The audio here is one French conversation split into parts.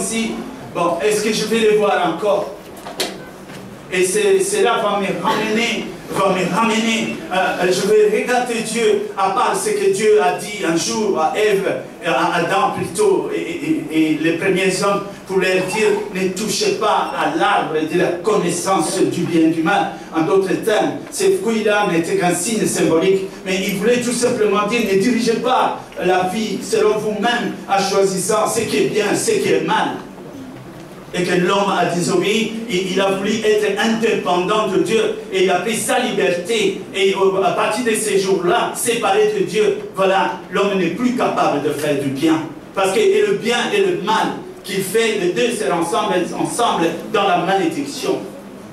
ici, bon, est-ce que je vais les voir encore? Et cela va me ramener, je vais regarder Dieu, à part ce que Dieu a dit un jour à Ève, à Adam plutôt, et les premiers hommes, pour leur dire, ne touchez pas à l'arbre de la connaissance du bien et du mal. En d'autres termes, ces fruits-là n'étaient qu'un signe symbolique, mais il voulait tout simplement dire, ne dirigez pas la vie selon vous-même, en choisissant ce qui est bien, ce qui est mal. Et que l'homme a désobéi, il a voulu être indépendant de Dieu, et il a pris sa liberté, et à partir de ces jours-là, séparé de Dieu, voilà, l'homme n'est plus capable de faire du bien. Parce que et le bien et le mal qu'il fait, les deux seront ensemble dans la malédiction.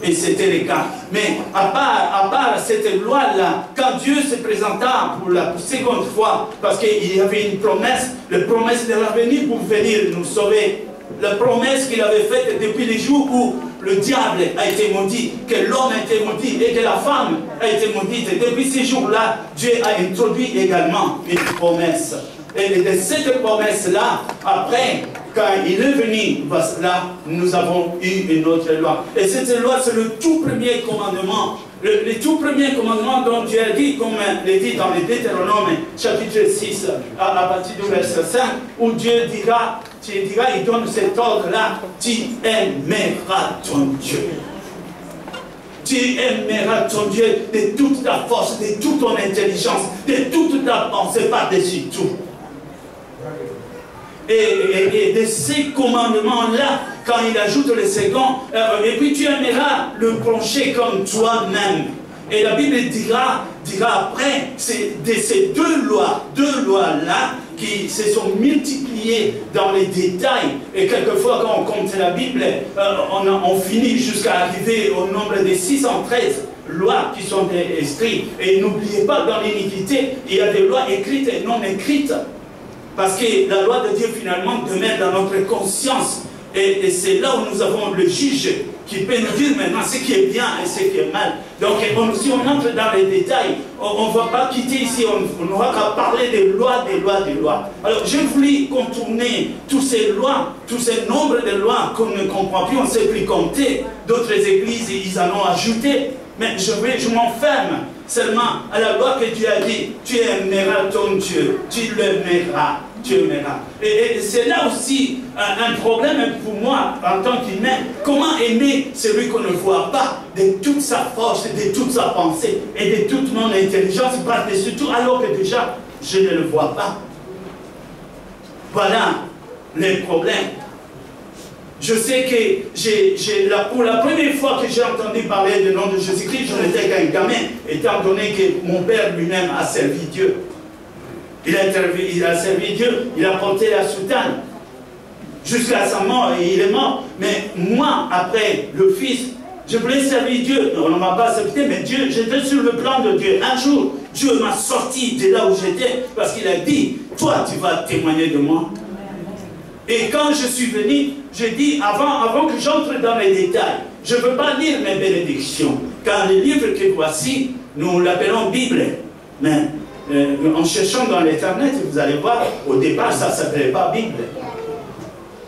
Et c'était le cas. Mais à part cette loi-là, quand Dieu se présenta pour la seconde fois, parce qu'il y avait une promesse, la promesse de l'avenir pour venir nous sauver, la promesse qu'il avait faite depuis les jours où le diable a été maudit, que l'homme a été maudit et que la femme a été maudite. Et depuis ces jours-là, Dieu a introduit également une promesse. Et de cette promesse-là, après, quand il est venu, là, nous avons eu une autre loi. Et cette loi, c'est le tout premier commandement. Le tout premier commandement dont Dieu a dit, comme il dit dans les Deutéronome, chapitre 6, à partir du verset 5, où Dieu dira, il donne cet ordre-là, tu aimeras ton Dieu. Tu aimeras ton Dieu de toute ta force, de toute ton intelligence, de toute ta pensée par-dessus tout. Et de ces commandements-là, quand il ajoute le second, et puis tu aimeras le prochain comme toi-même. Et la Bible dira après, c'est de ces deux lois-là, qui se sont multipliées dans les détails. Et quelquefois, quand on compte la Bible, on finit jusqu'à arriver au nombre de 613 lois qui sont inscrites. Et n'oubliez pas, dans l'iniquité, il y a des lois écrites et non écrites. Parce que la loi de Dieu, finalement, demeure dans notre conscience. Et c'est là où nous avons le juge qui peut nous dire maintenant ce qui est bien et ce qui est mal. Donc, si on entre dans les détails, on ne va pas quitter ici, on n'aura qu'à parler des lois. Alors, je voulais contourner toutes ces lois, tous ces nombres de lois qu'on ne comprend plus, on ne sait plus compter. D'autres églises, ils en ont ajouté. Mais je m'enferme seulement à la loi que Dieu a dit. Tu aimeras ton Dieu, tu l'aimeras. Et c'est là aussi un problème pour moi en tant qu'humain. Comment aimer celui qu'on ne voit pas de toute sa force, de toute sa pensée et de toute mon intelligence par-dessus tout, alors que déjà je ne le vois pas. Voilà les problèmes. Je sais que pour la première fois que j'ai entendu parler du nom de Jésus-Christ, je n'étais qu'un gamin, étant donné que mon père lui-même a servi Dieu. Il a servi Dieu, il a porté la soutane jusqu'à sa mort et il est mort. Mais moi, après le Fils, je voulais servir Dieu. On ne m'a pas accepté, mais Dieu, j'étais sur le plan de Dieu. Un jour, Dieu m'a sorti de là où j'étais parce qu'il a dit, toi, tu vas témoigner de moi. Et quand je suis venu, j'ai dit, avant que j'entre dans les détails, je ne veux pas lire mes bénédictions. Car le livre que voici, nous l'appelons Bible. Mais en cherchant dans l'Internet, vous allez voir, au départ, ça ne s'appelait pas Bible.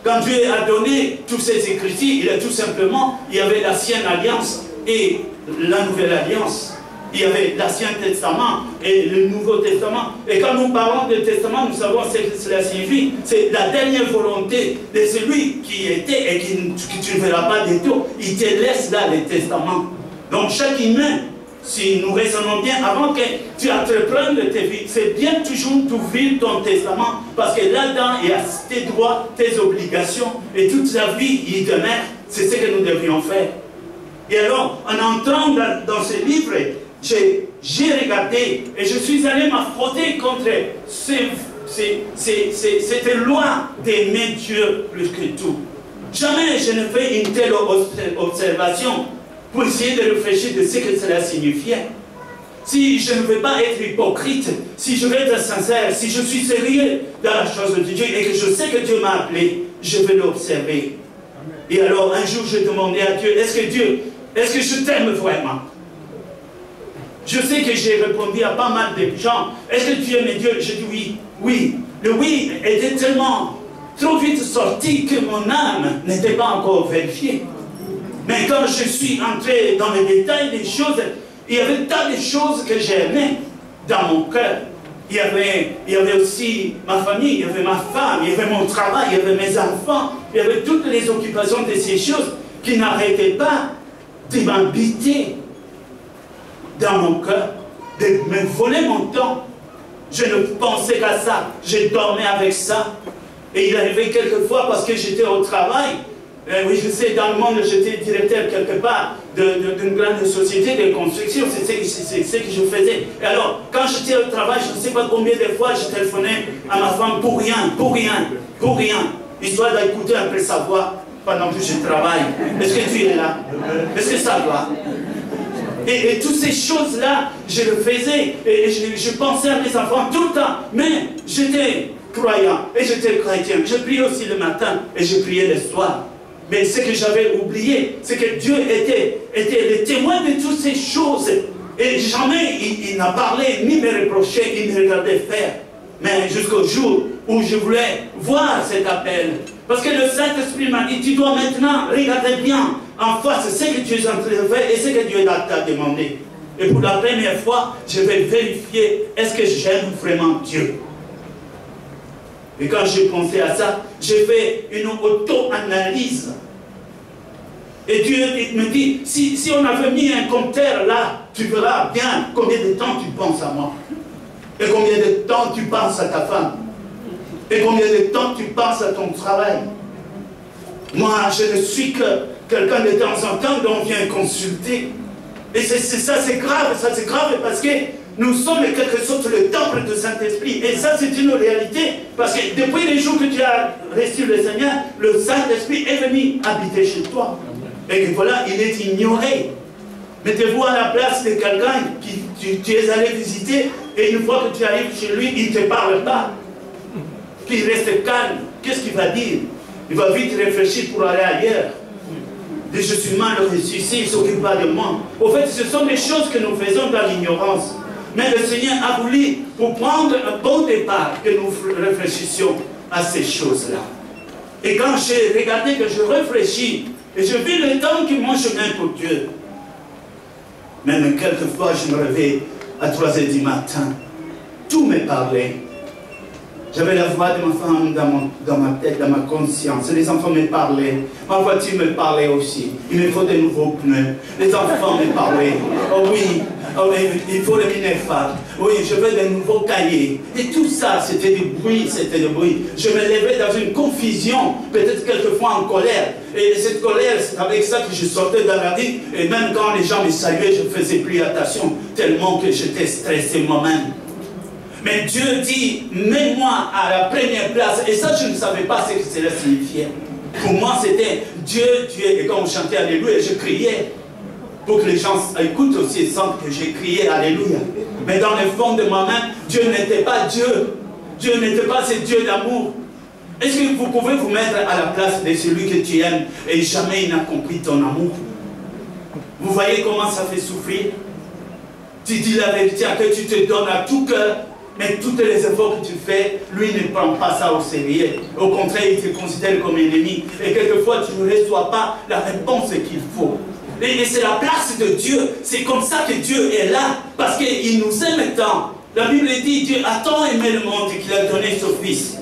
Quand Dieu a donné tous ces écritures, il a tout simplement, il y avait l'ancienne alliance et la nouvelle alliance. Il y avait l'Ancien Testament et le Nouveau Testament. Et quand nous parlons de Testament, nous savons ce que cela signifie. C'est la dernière volonté de celui qui était et qui tu ne verras pas du tout. Il te laisse là les testaments. Donc chaque humain, si nous raisonnons bien, avant que tu entreprennes tes vies, c'est bien toujours d'ouvrir ton testament, parce que là-dedans, il y a tes droits, tes obligations, et toute la vie, il demeure. C'est ce que nous devrions faire. Et alors, en entrant dans ce livre, j'ai regardé, et je suis allé m'affronter contre cette loi d'aimer Dieu plus que tout. Jamais je ne fais une telle observation pour essayer de réfléchir de ce que cela signifiait. Si je ne veux pas être hypocrite, si je veux être sincère, si je suis sérieux dans la chose de Dieu et que je sais que Dieu m'a appelé, je vais l'observer. Et alors un jour je demandais à Dieu, est-ce que je t'aime vraiment? Je sais que j'ai répondu à pas mal de gens, est-ce que tu aimes Dieu? J'ai dit oui, oui. Le oui était tellement trop vite sorti que mon âme n'était pas encore vérifiée. Mais quand je suis entré dans les détails des choses, il y avait tant de choses que j'aimais dans mon cœur. Il y avait aussi ma famille, il y avait ma femme, il y avait mon travail, il y avait mes enfants, il y avait toutes les occupations de ces choses qui n'arrêtaient pas de m'habiter dans mon cœur, de me voler mon temps. Je ne pensais qu'à ça, je dormais avec ça. Et il arrivait quelquefois parce que j'étais au travail. Oui, je sais, dans le monde, j'étais directeur quelque part d'une grande société de construction, c'est ce que je faisais. Et alors, quand j'étais au travail, je ne sais pas combien de fois je téléphonais à ma femme pour rien, histoire d'écouter un peu sa voix pendant que je travaille. Est-ce que tu es là? Est-ce que ça va? Et toutes ces choses-là, je le faisais, et je pensais à mes enfants tout le temps, mais j'étais croyant, et j'étais chrétien. Je priais aussi le matin, et je priais le soir. Mais ce que j'avais oublié, c'est que Dieu était le témoin de toutes ces choses. Et jamais il n'a parlé, ni me reprochait, ni me regardait faire. Mais jusqu'au jour où je voulais voir cet appel. Parce que le Saint-Esprit m'a dit, tu dois maintenant regarder bien en face ce que tu es en train de faire et ce que Dieu t'a demandé. Et pour la première fois, je vais vérifier, est-ce que j'aime vraiment Dieu? Et quand j'ai pensé à ça, j'ai fait une auto-analyse. Et Dieu me dit, si on avait mis un compteur là, tu verras bien combien de temps tu penses à moi. Et combien de temps tu penses à ta femme. Et combien de temps tu penses à ton travail. Moi, je ne suis que quelqu'un de temps en temps dont on vient consulter. Et ça c'est grave parce que nous sommes en quelque sorte le temple du Saint-Esprit. Et ça, c'est une réalité. Parce que depuis les jours que tu as reçu le Seigneur, le Saint-Esprit est venu habiter chez toi. Et que voilà, il est ignoré. Mettez-vous à la place de quelqu'un que tu es allé visiter, et une fois que tu arrives chez lui, il ne te parle pas. Qu'il reste calme. Qu'est-ce qu'il va dire? Il va vite réfléchir pour aller ailleurs. Et je suis mal reçu, il ne s'occupe pas de moi. Au fait, ce sont des choses que nous faisons dans l'ignorance. Mais le Seigneur a voulu, pour prendre un bon départ, que nous réfléchissions à ces choses-là. Et quand j'ai regardé, que je réfléchis, et je vis le temps qui est mon chemin pour Dieu. Même quelquefois, je me réveille à 3 h du matin. Tout me parlait. J'avais la voix de ma femme dans ma tête, dans ma conscience. Les enfants me parlaient. Ma voiture me parlait aussi. Il me faut de nouveaux pneus. Les enfants me parlaient. Oh oui, il faut le minéphare. Oui, je veux de nouveaux cahiers. Et tout ça, c'était du bruit, c'était du bruit. Je me levais dans une confusion, peut-être quelquefois en colère. Et cette colère, c'est avec ça que je sortais dans la vie. Et même quand les gens me saluaient, je ne faisais plus attention, tellement que j'étais stressé moi-même. Mais Dieu dit, mets-moi à la première place. Et ça, je ne savais pas ce que cela signifiait. Pour moi, c'était Dieu, Dieu. Et quand on chantait Alléluia, je criais. Pour que les gens écoutent aussi et sentent que j'ai crié Alléluia. Mais dans le fond de moi-même, Dieu n'était pas Dieu. Dieu n'était pas ce Dieu d'amour. Est-ce que vous pouvez vous mettre à la place de celui que tu aimes et jamais il n'a compris ton amour? Vous voyez comment ça fait souffrir? Tu dis la vérité à que tu te donnes à tout cœur. Mais tous les efforts que tu fais, lui ne prend pas ça au sérieux. Au contraire, il te considère comme ennemi. Et quelquefois, tu ne reçois pas la réponse qu'il faut. Et c'est la place de Dieu. C'est comme ça que Dieu est là. Parce qu'il nous aime tant. La Bible dit, Dieu a tant aimé le monde qu'il a donné son Fils.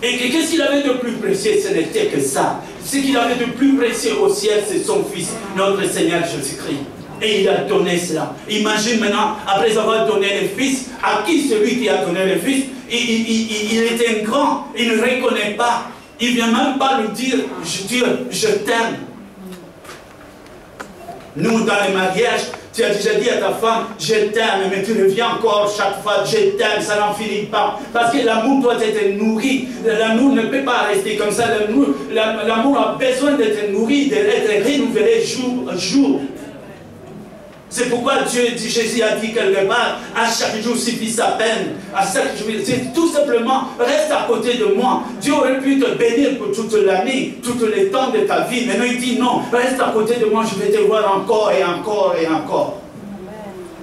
Et qu'est-ce qu'il avait de plus précieux? Ce n'était que ça. Ce qu'il avait de plus précieux au ciel, c'est son Fils, notre Seigneur Jésus-Christ. Et il a donné cela. Imagine maintenant, après avoir donné le Fils, à qui celui qui a donné le Fils, il était un grand, il ne reconnaît pas. Il ne vient même pas lui dire, Dieu, je t'aime. Nous, dans les mariages, tu as déjà dit à ta femme, je t'aime, mais tu reviens encore chaque fois, je t'aime, ça n'en finit pas. Parce que l'amour doit être nourri. L'amour ne peut pas rester comme ça. L'amour a besoin d'être nourri, d'être renouvelé jour à jour. C'est pourquoi Jésus a dit quelque part, à chaque jour suffit sa peine, à chaque jour, c'est tout simplement, reste à côté de moi. Dieu aurait pu te bénir pour toute l'année, tout le temps de ta vie. Maintenant il dit non, reste à côté de moi, je vais te voir encore et encore et encore.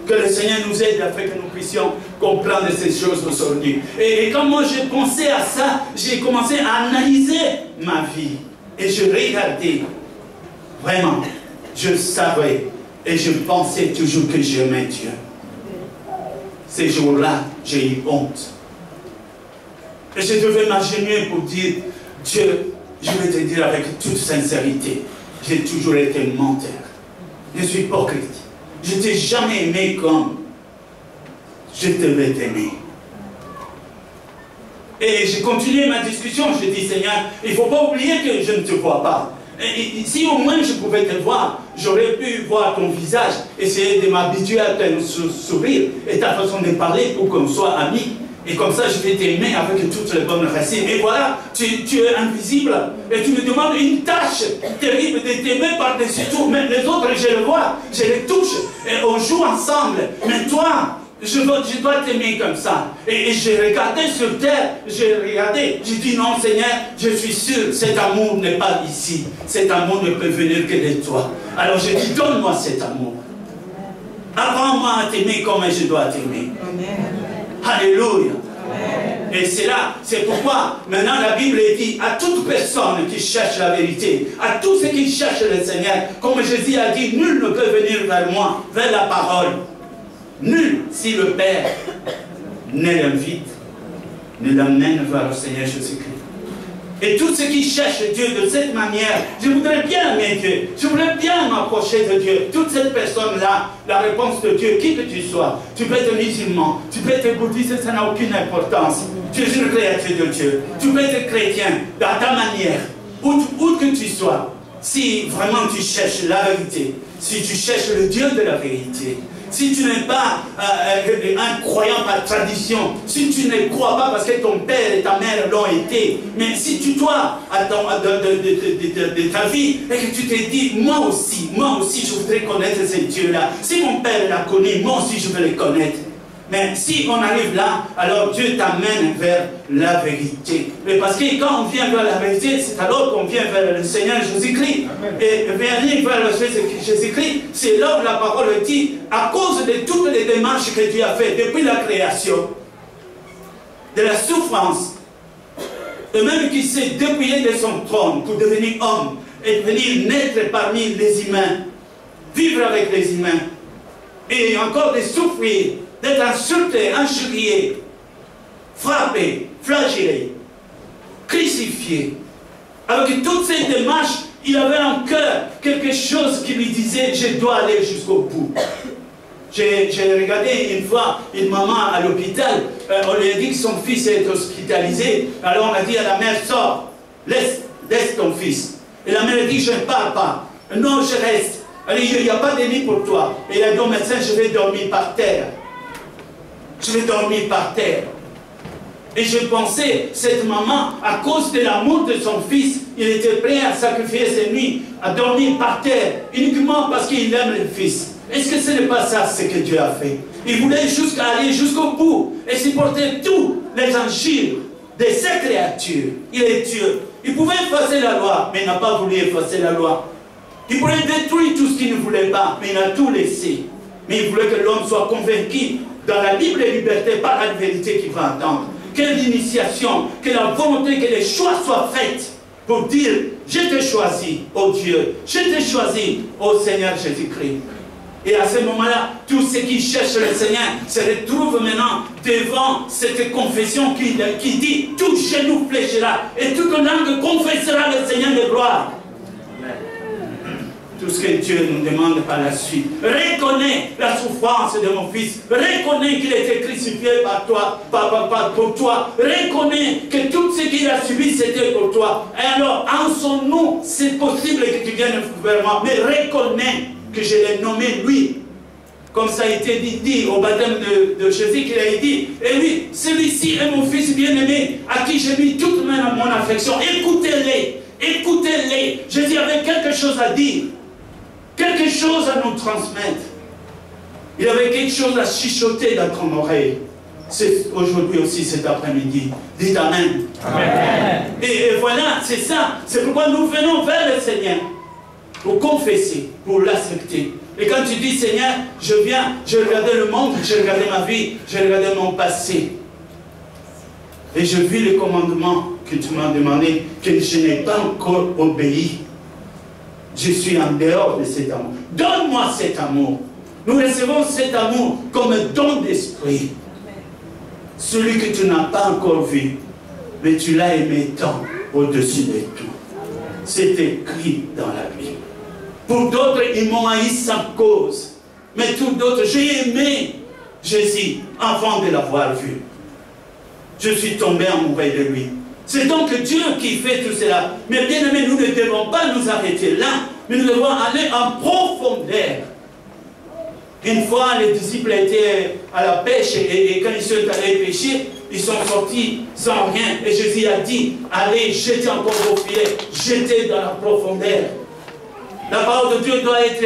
Que le Seigneur nous aide afin que nous puissions comprendre ces choses aujourd'hui. Et quand moi j'ai pensé à ça, j'ai commencé à analyser ma vie. Et je regardais, vraiment, je savais et je pensais toujours que j'aimais Dieu. Ces jours-là, j'ai eu honte. Et je devais m'agenouiller pour dire, Dieu, je vais te dire avec toute sincérité, j'ai toujours été menteur. Je suis hypocrite. Je ne t'ai jamais aimé comme je devais t'aimer. Et j'ai continué ma discussion. Je dis, Seigneur, il ne faut pas oublier que je ne te vois pas. Et si au moins je pouvais te voir, j'aurais pu voir ton visage, essayer de m'habituer à ton sourire et ta façon de parler pour qu'on soit amis. Et comme ça, je vais t'aimer avec toutes les bonnes racines. Et voilà, tu es invisible. Et tu me demandes une tâche terrible de t'aimer par-dessus tout. Mais les autres, je les vois, je les touche. Et on joue ensemble. Mais toi, je dois t'aimer comme ça. Et j'ai regardé sur terre, j'ai dit non Seigneur, je suis sûr, cet amour n'est pas ici. Cet amour ne peut venir que de toi. Alors je dis, donne-moi cet amour. Apprends-moi à t'aimer comme je dois t'aimer. Alléluia. Et c'est là, c'est pourquoi maintenant la Bible dit à toute personne qui cherche la vérité, à tous ceux qui cherchent le Seigneur, comme Jésus a dit, nul ne peut venir vers moi, vers la parole. Nul, si le Père ne l'invite, ne l'amène vers le Seigneur Jésus-Christ. Et tous ceux qui cherchent Dieu de cette manière, je voudrais bien aimer Dieu, je voudrais bien m'approcher de Dieu. Toute cette personne-là, la réponse de Dieu, qui que tu sois, tu peux être musulman, tu peux être bouddhiste, ça n'a aucune importance. Tu es une créature de Dieu, tu peux être chrétien, dans ta manière, où que tu sois. Si vraiment tu cherches la vérité, si tu cherches le Dieu de la vérité, si tu n'es pas un croyant par tradition, si tu ne crois pas parce que ton père et ta mère l'ont été, mais si tu dois de ta vie et que tu te dis, moi aussi, je voudrais connaître ce Dieu-là. Si mon père l'a connu, moi aussi je veux le connaître. Mais si on arrive là, alors Dieu t'amène vers la vérité. Mais parce que quand on vient vers la vérité, c'est alors qu'on vient vers le Seigneur Jésus-Christ. Et venir vers le Jésus-Christ, c'est là où la parole dit, à cause de toutes les démarches que Dieu a faites depuis la création, de la souffrance, et même qui s'est dépouillé de son trône pour devenir homme et venir naître parmi les humains, vivre avec les humains, et encore de souffrir, d'être insulté, injurié, frappé, flagellé, crucifié. Avec toutes ces démarches, il avait en cœur quelque chose qui lui disait, je dois aller jusqu'au bout. J'ai regardé une fois une maman à l'hôpital, on lui a dit que son fils est hospitalisé, alors on a dit à la mère, sors, laisse ton fils. Et la mère a dit, je ne pars pas. Non, je reste. Il n'y a pas de lit pour toi. Et il a dit au médecin, je vais dormir par terre. Je vais dormir par terre. Et je pensais, cette maman, à cause de l'amour de son fils, il était prêt à sacrifier ses nuits, à dormir par terre, uniquement parce qu'il aime le fils. Est-ce que ce n'est pas ça ce que Dieu a fait? Il voulait aller jusqu'au bout et supporter tous les injures de ses créatures. Il est Dieu. Il pouvait effacer la loi, mais il n'a pas voulu effacer la loi. Il voulait détruire tout ce qu'il ne voulait pas, mais il a tout laissé. Mais il voulait que l'homme soit convaincu dans la libre liberté par la vérité qu'il va entendre. Que l'initiation, que la volonté, que les choix soient faits pour dire, je t'ai choisi, ô Dieu, je t'ai choisi, ô Seigneur Jésus-Christ. Et à ce moment-là, tous ceux qui cherchent le Seigneur se retrouvent maintenant devant cette confession qui dit, tout genou fléchira et toute langue confessera le Seigneur de gloire. Tout ce que Dieu nous demande par la suite. Reconnais la souffrance de mon fils. Reconnais qu'il a été crucifié par toi, pour toi. Reconnais que tout ce qu'il a subi, c'était pour toi. Et alors, en son nom, c'est possible que tu viennes vers moi. Mais reconnais que je l'ai nommé lui. Comme ça a été dit au baptême de Jésus, qu'il a dit, et lui, celui-ci est mon fils bien-aimé, à qui j'ai mis toute mon affection. Écoutez-les, écoutez-les. Jésus avait quelque chose à dire. Quelque chose à nous transmettre. Il avait quelque chose à chuchoter dans ton oreille. C'est aujourd'hui aussi, cet après-midi. Dites Amen. Amen. Et voilà, c'est ça. C'est pourquoi nous venons vers le Seigneur. pour confesser, pour l'accepter. Et quand tu dis, Seigneur, je viens, j'ai regardé le monde, j'ai regardé ma vie, j'ai regardé mon passé. Et je vis les commandements que tu m'as demandé, que je n'ai pas encore obéi. Je suis en dehors de cet amour. Donne-moi cet amour. Nous recevons cet amour comme un don d'esprit. Celui que tu n'as pas encore vu, mais tu l'as aimé tant au-dessus de tout. C'est écrit dans la Bible. Pour d'autres, ils m'ont haï sans cause. Mais tous d'autres, j'ai aimé Jésus avant de l'avoir vu. Je suis tombé amoureux de lui. C'est donc Dieu qui fait tout cela. Mais bien aimé, nous ne devons pas nous arrêter là, mais nous devons aller en profondeur. Une fois, les disciples étaient à la pêche et quand ils sont allés pêcher, ils sont sortis sans rien. Et Jésus a dit, allez, jetez encore vos filets, jetez dans la profondeur. La parole de Dieu doit être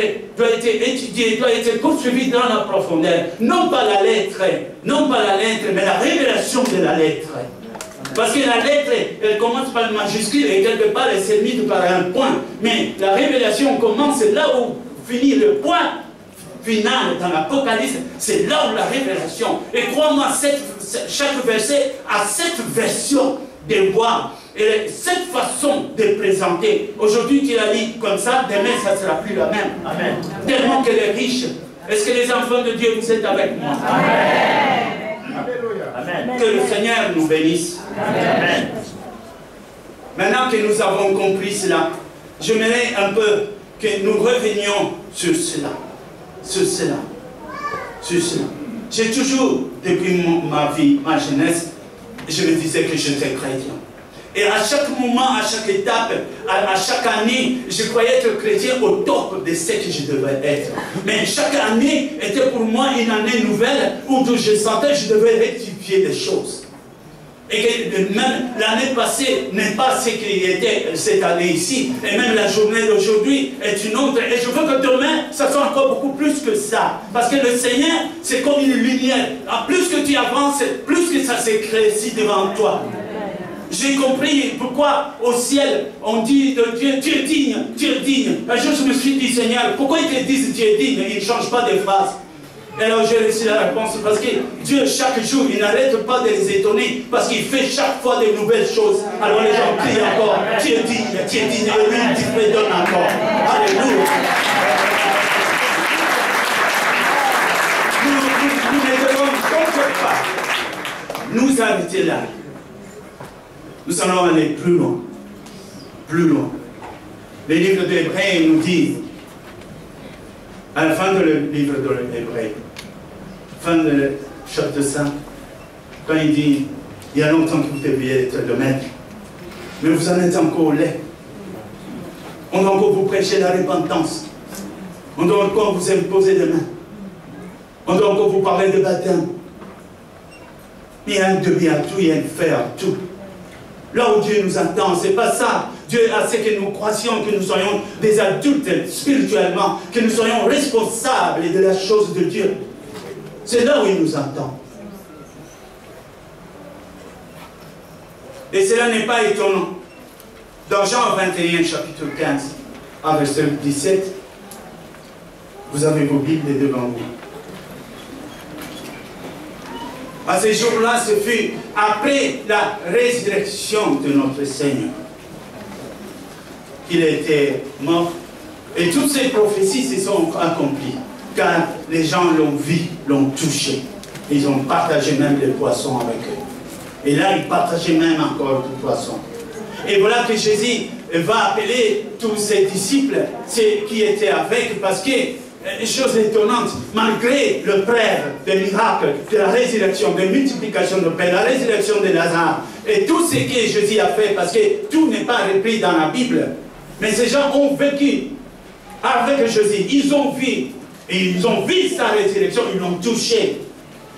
étudiée, doit être poursuivie dans la profondeur. Non pas la lettre, mais la révélation de la lettre. Parce que la lettre, elle commence par le majuscule et quelque part elle s'est mise par un point. Mais la révélation commence là où finit le point final dans l'Apocalypse. C'est là où la révélation. Et crois-moi, chaque verset a cette version de voir. Et cette façon de présenter. Aujourd'hui tu la lis comme ça, demain ça ne sera plus la même. Amen. Tellement qu'elle est riche. Est-ce que les enfants de Dieu, vous êtes avec moi? Amen. Amen. Que le Seigneur nous bénisse. Amen. Maintenant que nous avons compris cela, j'aimerais un peu que nous revenions sur cela. Sur cela. Sur cela. J'ai toujours, depuis ma vie, ma jeunesse, je me disais que j'étais chrétien. Et à chaque moment, à chaque étape, à chaque année, je croyais être chrétien au top de ce que je devais être. Mais chaque année était pour moi une année nouvelle où je sentais que je devais rectifier des choses. Et que même l'année passée n'est pas ce qu'il était cette année ici. Et même la journée d'aujourd'hui est une autre. Et je veux que demain, ça soit encore beaucoup plus que ça. Parce que le Seigneur, c'est comme une lumière. Plus que tu avances, plus que ça s'éclaircit devant toi. J'ai compris pourquoi au ciel on dit de Dieu, tu es digne, tu es digne. Un jour je me suis dit, Seigneur, pourquoi ils te disent tu es digne et ils ne changent pas de phrase? Et alors j'ai reçu la réponse, parce que Dieu chaque jour, il n'arrête pas de les étonner, parce qu'il fait chaque fois de nouvelles choses. Alors les gens crient encore, tu es digne, et lui il te donne encore. Alléluia. Nous ne devons donc pas nous arrêter là. Nous allons aller plus loin. Plus loin. Le livre d'Hébreux nous dit, à la fin du livre d'Hébreux, fin du chapitre 5, quand il dit, il y a longtemps que vous deviez être le maître, mais vous en êtes encore laid. On doit encore vous prêcher la repentance. On doit encore vous imposer des mains. On doit encore vous parler de baptême. Il y a un demi à tout, il y a un fait à tout. Là où Dieu nous attend, c'est pas ça. Dieu a ce que nous croissions, que nous soyons des adultes spirituellement, que nous soyons responsables de la chose de Dieu. C'est là où il nous attend. Et cela n'est pas étonnant. Dans Jean 21, chapitre 15, à verset 17, vous avez vos Bibles devant vous. À ce jour-là, ce fut après la résurrection de notre Seigneur qu'il était mort. Et toutes ces prophéties se sont accomplies, car les gens l'ont vu, l'ont touché. Ils ont partagé même les poissons avec eux. Et là, ils partageaient même encore du poisson. Et voilà que Jésus va appeler tous ses disciples, ceux qui étaient avec, parce que chose étonnante, malgré le prêtre des miracles, de la résurrection, de la multiplication de pain, la résurrection de Lazare, et tout ce que Jésus a fait, parce que tout n'est pas repris dans la Bible, mais ces gens ont vécu avec Jésus, ils ont vu, et ils ont vu sa résurrection, ils l'ont touché.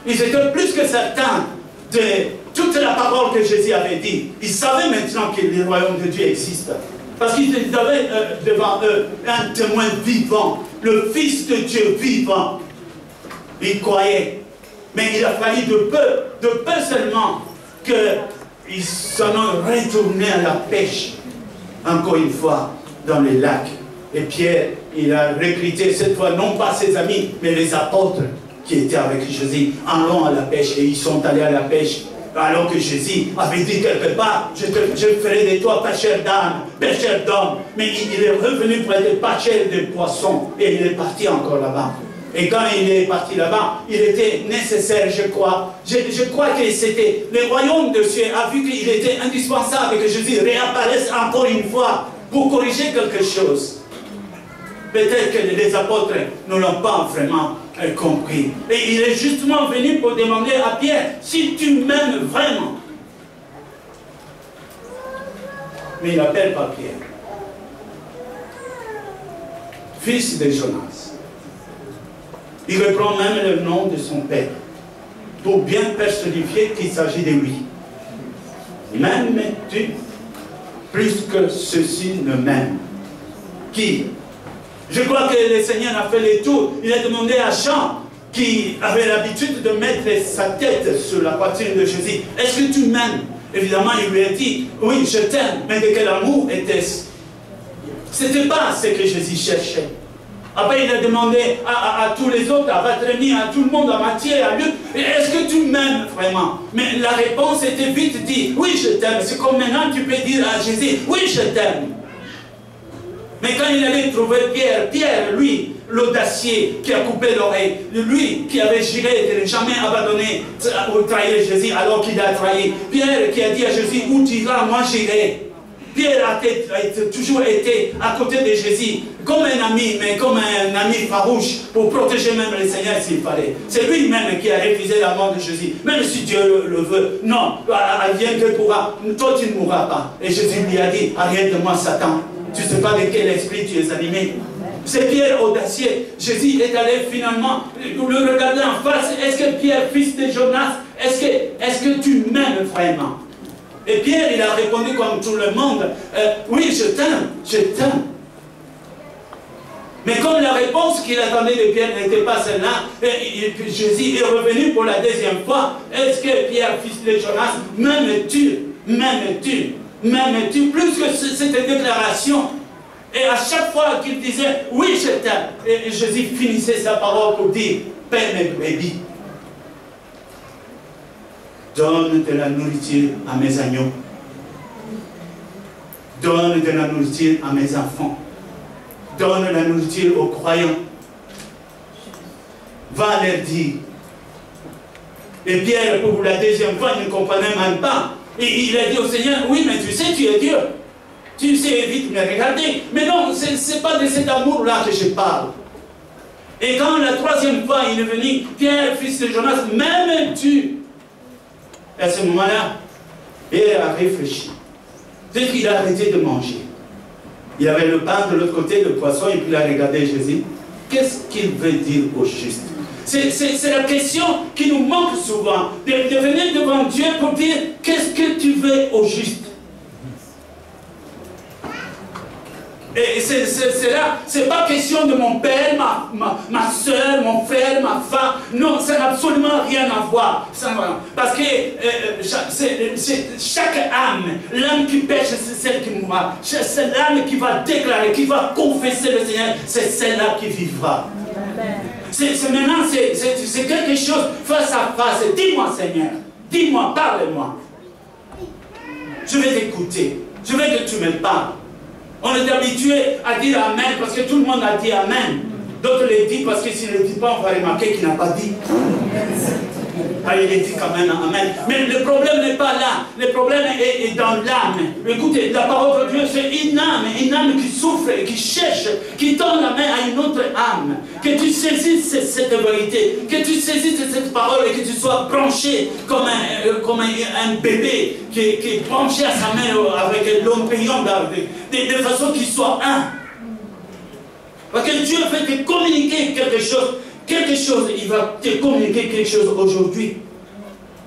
Ils étaient plus que certains de toute la parole que Jésus avait dit. Ils savaient maintenant que le royaume de Dieu existe. Parce qu'ils avaient devant eux un témoin vivant, le Fils de Dieu vivant. Ils croyaient. Mais il a fallu de peu seulement, qu'ils s'en ont retourné à la pêche, encore une fois, dans les lacs. Et Pierre, il a recruté cette fois non pas ses amis, mais les apôtres qui étaient avec Jésus, allant à la pêche. Et ils sont allés à la pêche. Alors que Jésus avait dit quelque part, je ferai de toi pêcheur d'âmes, pêcheur d'hommes. Mais il est revenu pour être pêcheur de poissons. Et il est parti encore là-bas. Et quand il est parti là-bas, il était nécessaire, je crois. Je crois que c'était le royaume de Dieu a vu qu'il était indispensable que Jésus réapparaisse encore une fois pour corriger quelque chose. Peut-être que les apôtres ne l'ont pas vraiment compris. Et il est justement venu pour demander à Pierre, si tu m'aimes vraiment. Mais il n'appelle pas Pierre. Fils de Jonas. Il reprend même le nom de son père, pour bien personnifier qu'il s'agit de lui. M'aimes-tu plus que ceci ne m'aime? Qui? Je crois que le Seigneur a fait le tour. Il a demandé à Jean, qui avait l'habitude de mettre sa tête sur la poitrine de Jésus, est-ce que tu m'aimes? Évidemment, il lui a dit, oui, je t'aime. Mais de quel amour était-ce? Ce n'était pas ce que Jésus cherchait. Après, il a demandé à tous les autres, à Barthélemy, à tout le monde, à Matthieu, à Luc, est-ce que tu m'aimes vraiment? Mais la réponse était vite dit, oui, je t'aime. C'est comme maintenant tu peux dire à Jésus, oui, je t'aime. Mais quand il allait trouver Pierre, lui, l'audacieux qui a coupé l'oreille, lui qui avait juré de ne jamais abandonner ou trahir Jésus alors qu'il a trahi, Pierre qui a dit à Jésus, où tu iras, moi j'irai. Pierre a toujours été à côté de Jésus, comme un ami, mais comme un ami farouche, pour protéger même le Seigneur s'il fallait. C'est lui-même qui a refusé la mort de Jésus, même si Dieu le veut. Non, advienne que pourra, toi tu ne mourras pas. Et Jésus lui a dit, arrête de moi Satan, tu ne sais pas de quel esprit tu es animé. C'est Pierre audacieux. Jésus est allé finalement le regarder en face. Est-ce que Pierre, fils de Jonas, est-ce que tu m'aimes vraiment? Et Pierre, il a répondu comme tout le monde, oui, je t'aime, je t'aime. Mais comme la réponse qu'il attendait de Pierre n'était pas celle-là, Jésus est revenu pour la deuxième fois. Est-ce que Pierre, fils de Jonas, m'aimes-tu? M'aimes-tu? M'aimes-tu? Plus que cette déclaration. Et à chaque fois qu'il disait, oui, je t'aime, et Jésus finissait sa parole pour dire, Père mes brebis. Donne de la nourriture à mes agneaux. Donne de la nourriture à mes enfants. Donne la nourriture aux croyants. Va leur dire. Et Pierre, pour la deuxième fois, il ne comprenait même pas. Et il a dit au Seigneur, oui, mais tu sais, tu es Dieu. Tu sais vite me regarder. Mais non, ce n'est pas de cet amour-là que je parle. Et quand la troisième fois, il est venu, Pierre, fils de Jonas, m'aimes-tu? Et à ce moment-là, Pierre a réfléchi. Peut-être qu'il a arrêté de manger. Il y avait le pain de l'autre côté, le poisson, et puis il a regardé Jésus. Qu'est-ce qu'il veut dire au juste? C'est la question qui nous manque souvent. De venir devant Dieu pour dire, qu'est-ce que tu veux au juste? Et c'est là, c'est pas question de mon père, ma soeur, mon frère, ma femme. Non, ça n'a absolument rien à voir. Parce que chaque âme, l'âme qui pêche, c'est celle qui mourra. C'est l'âme qui va déclarer, qui va confesser le Seigneur, c'est celle-là qui vivra. Maintenant, c'est quelque chose face à face. Dis-moi, Seigneur, dis-moi, parle-moi. Je vais t'écouter. Je veux que tu me parles. On est habitué à dire Amen parce que tout le monde a dit Amen. D'autres le disent parce que s'ils ne le disent pas, on va remarquer qu'il n'a pas dit. Ah, il est dit quand même Amen. Mais le problème n'est pas là. Le problème est dans l'âme. Écoutez, la parole de Dieu, c'est une âme qui souffre, qui cherche, qui tend la main à une autre âme. Que tu saisisses cette vérité, que tu saisisses cette parole et que tu sois branché comme un bébé qui est branché à sa main avec l'embryon de façon qu'il soit un. Parce que Dieu veut te communiquer quelque chose. Il va te communiquer quelque chose aujourd'hui.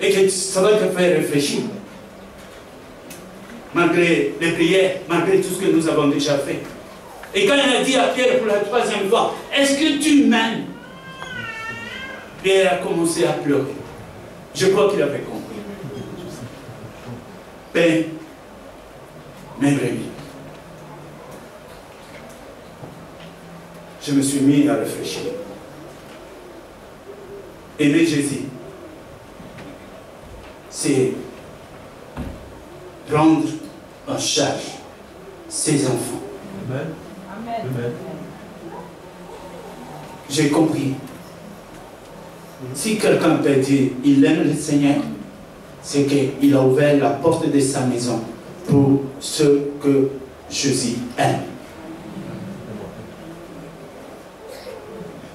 Et que ça va te faire réfléchir. Malgré les prières, malgré tout ce que nous avons déjà fait. Et quand il a dit à Pierre pour la troisième fois, est-ce que tu m'aimes? Pierre a commencé à pleurer. Je crois qu'il avait compris. Père, mes brebis. je me suis mis à réfléchir. Aimer Jésus, c'est prendre en charge ses enfants. Amen. Amen. J'ai compris. Si quelqu'un peut dire il aime le Seigneur, c'est qu'il a ouvert la porte de sa maison pour ceux que Jésus aime.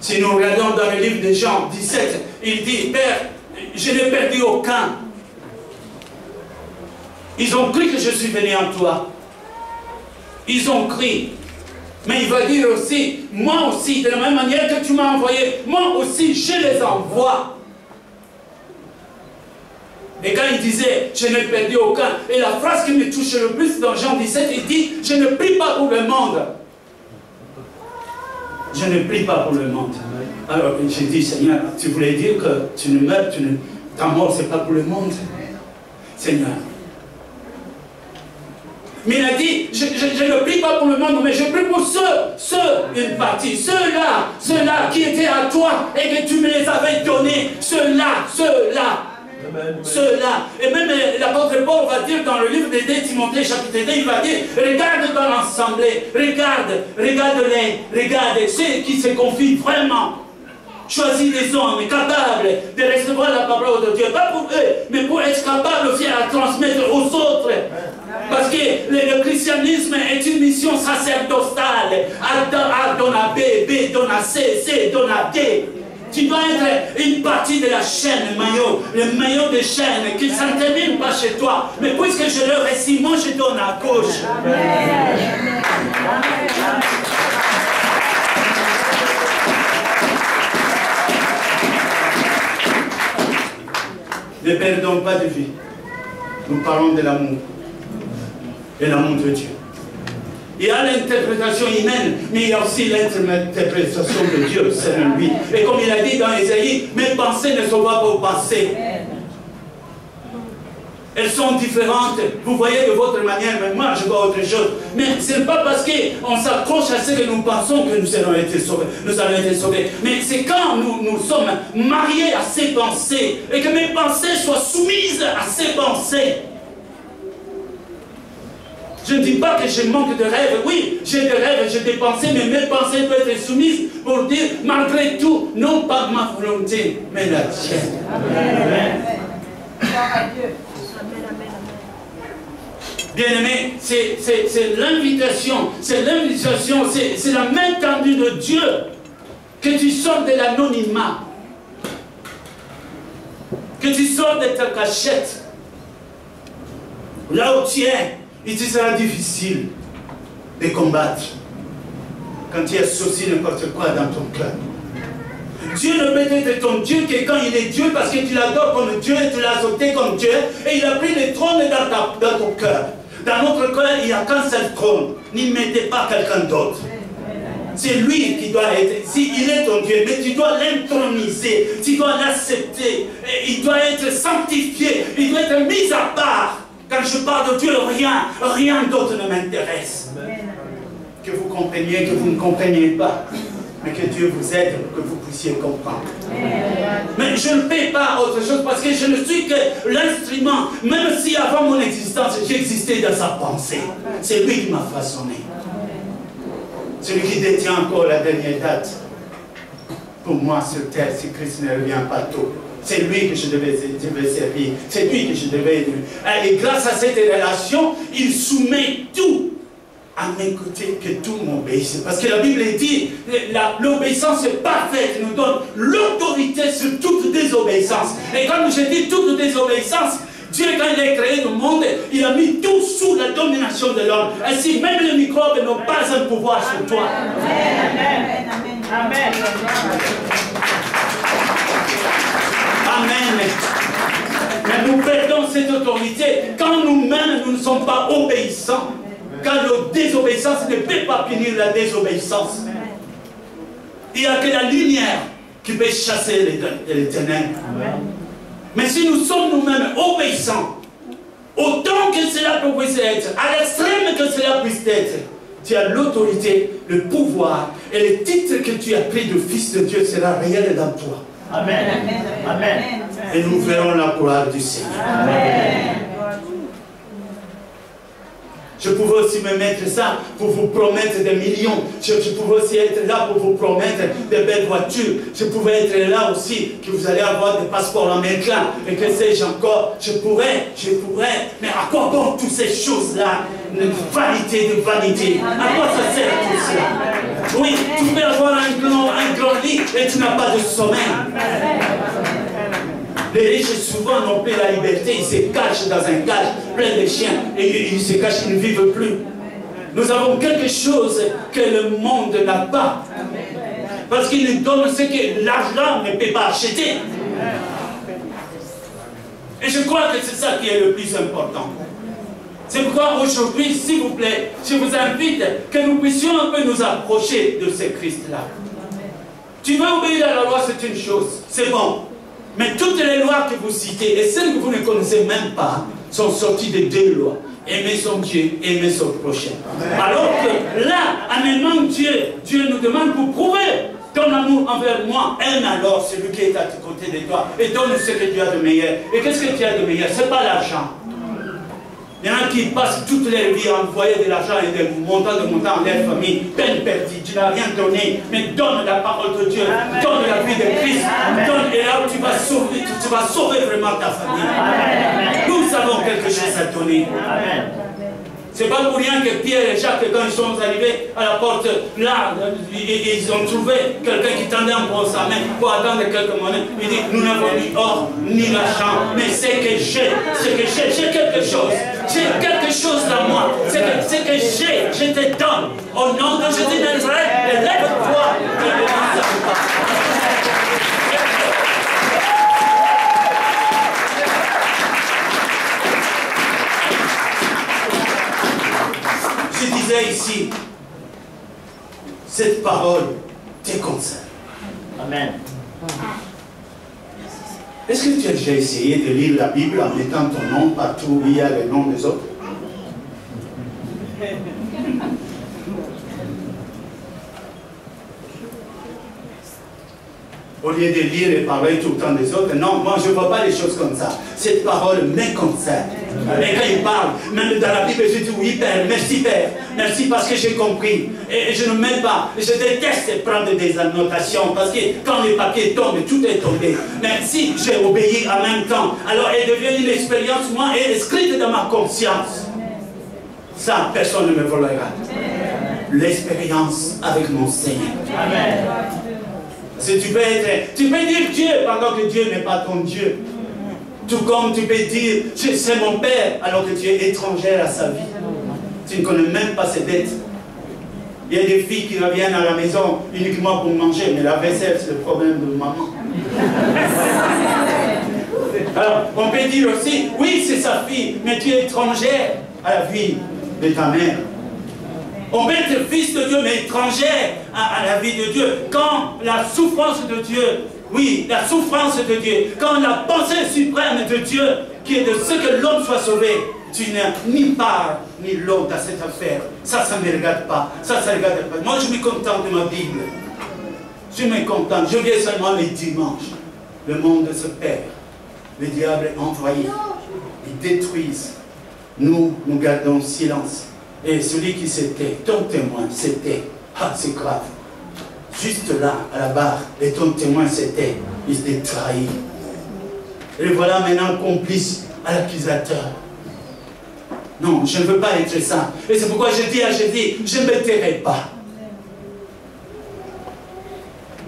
Si nous regardons dans le livre de Jean 17, il dit, Père, je n'ai perdu aucun. Ils ont cru que je suis venu en toi. Ils ont cru. Mais il va dire aussi, moi aussi, de la même manière que tu m'as envoyé, moi aussi, je les envoie. Et quand il disait, je n'ai perdu aucun, et la phrase qui me touche le plus dans Jean 17, il dit, je ne prie pas pour le monde. Je ne prie pas pour le monde. Alors j'ai dit, Seigneur, tu voulais dire que tu ne meurs, ta mort, ce n'est pas pour le monde. Seigneur. Mais il a dit, je ne prie pas pour le monde, mais je prie pour une partie, ceux-là qui étaient à toi et que tu me les avais donnés, ceux-là. Et même l'apôtre Paul va dire dans le livre de 2 Timothée chapitre 2, il va dire, regarde dans l'assemblée, regarde ceux qui se confient vraiment. Choisis des hommes capables de recevoir la parole de Dieu, pas pour eux, mais pour être capables aussi à transmettre aux autres. Parce que le christianisme est une mission sacerdotale. A donne à B, B donne à C, C donne à D. Tu dois être une partie de la chaîne, le maillot de chaîne, qui ne s'en termine pas chez toi. Mais puisque je le récite, moi je donne à gauche. Amen. Ne perdons pas de vue. Nous parlons de l'amour. Et l'amour de Dieu. Il y a l'interprétation humaine, mais il y a aussi l'interprétation de Dieu, selon lui. Et comme il a dit dans Ésaïe, mes pensées ne sont pas vos pensées. Elles sont différentes. Vous voyez de votre manière, mais moi je vois autre chose. Mais ce n'est pas parce qu'on s'accroche à ce que nous pensons que nous allons être sauvés. Mais c'est quand nous sommes mariés à ces pensées et que mes pensées soient soumises à ces pensées. Je ne dis pas que je manque de rêves. Oui, j'ai des rêves, j'ai des pensées, mais mes pensées doivent être soumises pour dire, malgré tout, non pas ma volonté, mais la tienne. Amen. Bien-aimé, c'est l'invitation, c'est la main tendue de Dieu, que tu sors de l'anonymat, que tu sors de ta cachette, là où tu es. Il te sera difficile de combattre quand tu associes n'importe quoi dans ton cœur. Dieu ne peut être ton Dieu que quand il est Dieu parce que tu l'adores comme Dieu et tu l'as adopté comme Dieu et il a pris le trône dans ton cœur. Dans notre cœur, il n'y a qu'un seul trône. N'y mettez pas quelqu'un d'autre. C'est lui qui doit être. Il est ton Dieu, mais tu dois l'introniser, tu dois l'accepter. Il doit être sanctifié, il doit être mis à part. Quand je parle de Dieu, rien d'autre ne m'intéresse. Que vous compreniez, que vous ne compreniez pas. Mais que Dieu vous aide pour que vous puissiez comprendre. Mais je ne fais pas autre chose parce que je ne suis que l'instrument. Même si avant mon existence, j'existais dans sa pensée. C'est lui qui m'a façonné. Celui qui détient encore la dernière date. Pour moi, sur terre, si Christ ne revient pas tôt. C'est lui que je devais servir. C'est lui que je devais aider. Et grâce à cette relation, il soumet tout à m'écouter, que tout m'obéisse. Parce que la Bible dit, l'obéissance parfaite nous donne l'autorité sur toute désobéissance. Et quand je dis toute désobéissance, Dieu, quand il a créé le monde, il a mis tout sous la domination de l'homme. Ainsi, même les microbes n'ont pas un pouvoir sur toi. Amen. Amen. Amen. Amen. Mais nous perdons cette autorité quand nous-mêmes nous ne sommes pas obéissants. Quand la désobéissance ne peut pas punir la désobéissance. Il n'y a que la lumière qui peut chasser les ténèbres. Mais si nous sommes nous-mêmes obéissants, autant que cela puisse être, à l'extrême que cela puisse être, tu as l'autorité, le pouvoir et le titre que tu as pris de fils de Dieu sera réel dans toi. Amen. Amen. Et nous verrons la gloire du Seigneur. Amen. Je pouvais aussi me mettre ça pour vous promettre des millions. Je pouvais aussi être là pour vous promettre des belles voitures. Je pouvais être là aussi que vous allez avoir des passeports américains. Et que sais-je encore. Je pourrais. Mais à quoi bon toutes ces choses-là? Une vanité de vanité. À quoi ça sert tout cela? Oui, tu peux avoir un grand lit et tu n'as pas de sommeil. Les riches, souvent, n'ont plus la liberté. Ils se cachent dans un cage plein de chiens. Et ils se cachent, ils ne vivent plus. Nous avons quelque chose que le monde n'a pas. Parce qu'il nous donne ce que l'argent ne peut pas acheter. Et je crois que c'est ça qui est le plus important. C'est pourquoi aujourd'hui, s'il vous plaît, je vous invite que nous puissions un peu nous approcher de ce Christ-là. Tu veux obéir à la loi, c'est une chose. C'est bon. Mais toutes les lois que vous citez, et celles que vous ne connaissez même pas, sont sorties de deux lois. Aimer son Dieu, aimer son prochain. Alors que là, en aimant Dieu, Dieu nous demande pour prouver ton amour envers moi. Aime alors celui qui est à côté de toi et donne ce que tu as de meilleur. Et qu'est-ce que tu as de meilleur? Ce n'est pas l'argent. Il y en a qui passent toute leur vie à envoyer de l'argent et des montants en leur famille, peine perdue, tu n'as rien donné, mais donne la parole de Dieu, donne la vie de Christ, donne, et là tu vas sauver vraiment ta famille. Nous avons quelque chose à donner. C'est pas pour rien que Pierre et Jacques, quand ils sont arrivés à la porte, là, ils ont trouvé quelqu'un qui tendait encore sa main pour attendre quelques monnaies. Il dit, nous n'avons ni or, ni l'argent, mais c'est que j'ai quelque chose. J'ai quelque chose dans moi. C'est que j'ai, je te donne. Au nom de Jésus de Nazareth, lève-toi. Je disais ici, cette parole te concerne. Amen. Est-ce que tu as déjà essayé de lire la Bible en mettant ton nom partout où il y a les noms des autres? Au lieu de lire et parler tout le temps des autres, non, moi je ne vois pas les choses comme ça. Cette parole me concerne. Et quand il parle, même dans la Bible, je dis oui Père, merci parce que j'ai compris. Et je ne mets pas, je déteste prendre des annotations parce que quand les papiers tombent, tout est tombé. Mais si j'ai obéi en même temps, alors elle devient une expérience, moi, elle est inscrite dans ma conscience. Ça, personne ne me volera. L'expérience avec mon Seigneur. Amen. Si tu peux dire Dieu pendant que Dieu n'est pas ton Dieu. Tout comme tu peux dire c'est mon Père alors que tu es étrangère à sa vie. Tu ne connais même pas ses dettes. Il y a des filles qui reviennent à la maison uniquement pour manger, mais la vaisselle c'est le problème de maman. Alors on peut dire aussi, oui c'est sa fille, mais tu es étrangère à la vie de ta mère. On peut être fils de Dieu, mais étrangère à la vie de Dieu. Quand la souffrance de Dieu, oui, la souffrance de Dieu, quand la pensée suprême de Dieu, qui est de ce que l'homme soit sauvé, tu n'as ni part ni l'autre à cette affaire. Ça ne me regarde pas. Ça ne regarde pas. Moi, je me contente de ma Bible. Je me contente. Je viens seulement les dimanches. Le monde se perd. Le diable est envoyé. Ils détruisent. Nous gardons silence. Et celui qui s'était, ton témoin, c'était, ah c'est grave, juste là, à la barre, et ton témoin c'était, il s'est trahi. Et voilà maintenant complice à l'accusateur. Non, je ne veux pas être ça. Et c'est pourquoi je dis à Jésus, je ne me tairai pas.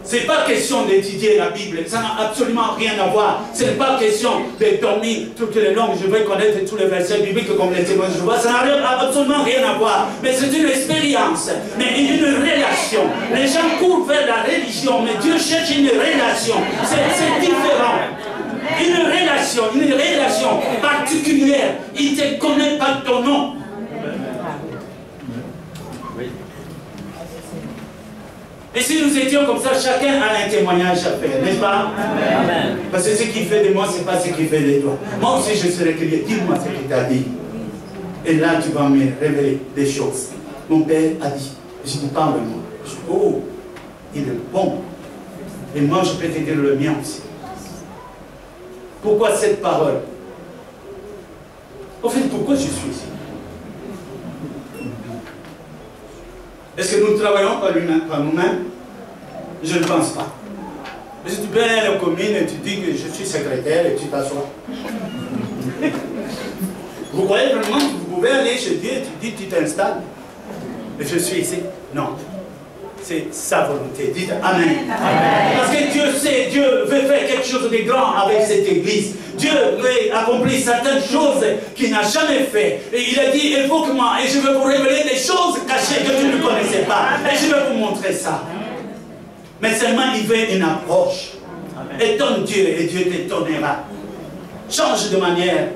Ce n'est pas question d'étudier la Bible, ça n'a absolument rien à voir. Ce n'est pas question de dormir toutes les langues, je vais connaître tous les versets bibliques comme les témoins de Jéhovah, ça n'a absolument rien à voir. Mais c'est une expérience, mais une relation. Les gens courent vers la religion, mais Dieu cherche une relation. C'est différent. Une relation particulière. Il ne te connaît pas ton nom. Et si nous étions comme ça, chacun a un témoignage à faire, n'est-ce pas? Amen. Parce que ce qu'il fait de moi, ce n'est pas ce qu'il fait de toi. Moi aussi, je serai crié. Dis-moi ce qu'il t'a dit. Et là, tu vas me révéler des choses. mon père a dit. Je dis, parle-moi. Je dis, oh, il est bon. Et moi, je peux te dire le mien aussi. Pourquoi cette parole? En fait, pourquoi je suis ici? Est-ce que nous travaillons par nous-mêmes? Je ne pense pas. Mais si tu peux aller à la commune et tu dis que je suis secrétaire et tu t'assois. Vous croyez vraiment que vous pouvez aller chez Dieu et tu dis que tu t'installes? Et je suis ici? Non. C'est sa volonté. Dites Amen. Amen. Parce que Dieu sait, Dieu veut faire quelque chose de grand avec cette église. Dieu veut accomplir certaines choses qu'il n'a jamais fait. Et il a dit, évoque-moi et je vais vous révéler des choses cachées que tu ne connaissais pas. Et je vais vous montrer ça. Mais seulement il veut une approche. Étonne Dieu et Dieu t'étonnera. Change de manière.